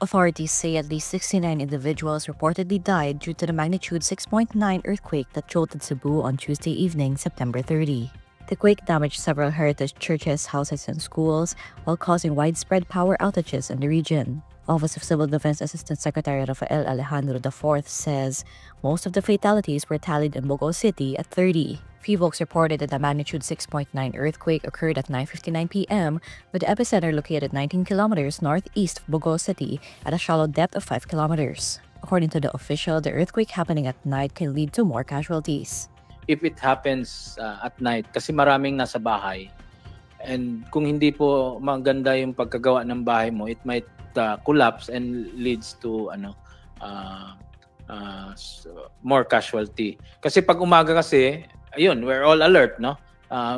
Authorities say at least 69 individuals reportedly died due to the magnitude 6.9 earthquake that jolted Cebu on Tuesday evening, September 30. The quake damaged several heritage churches, houses, and schools, while causing widespread power outages in the region. Office of Civil Defense Assistant Secretary Rafael Alejandro IV says most of the fatalities were tallied in Bogo City at 30. PHIVOLCS reported that the magnitude 6.9 earthquake occurred at 9:59 p.m., with the epicenter located 19 kilometers northeast of Bogo City at a shallow depth of 5 kilometers. According to the official, the earthquake happening at night can lead to more casualties. If it happens at night, kasi maraming nasa bahay, and kung hindi po maganda yung pagkagawa ng bahay mo, it might collapse and leads to more casualty. Kasi pag umaga kasi, ayun, we're all alert, no?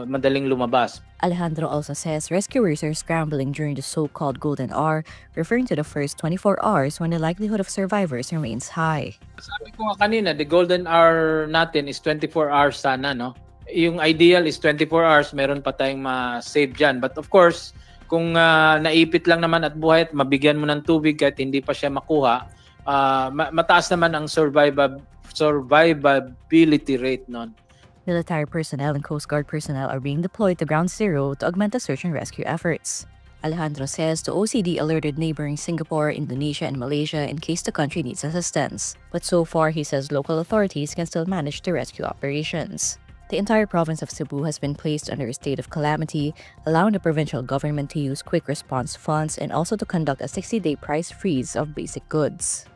Madaling lumabas. Alejandro also says rescuers are scrambling during the so-called golden hour, referring to the first 24 hours when the likelihood of survivors remains high. Sabi ko nga kanina, the golden hour natin is 24 hours sana, no? Yung ideal is 24 hours, meron pa tayong ma-save dyan. But of course, kung naipit lang naman at buhay at mabigyan mo ng tubig kahit hindi pa siya makuha, mataas naman ang survivability rate nun. Military personnel and Coast Guard personnel are being deployed to Ground Zero to augment the search and rescue efforts. Alejandro says the OCD alerted neighboring Singapore, Indonesia, and Malaysia in case the country needs assistance. But so far, he says local authorities can still manage the rescue operations. The entire province of Cebu has been placed under a state of calamity, allowing the provincial government to use quick response funds and also to conduct a 60-day price freeze of basic goods.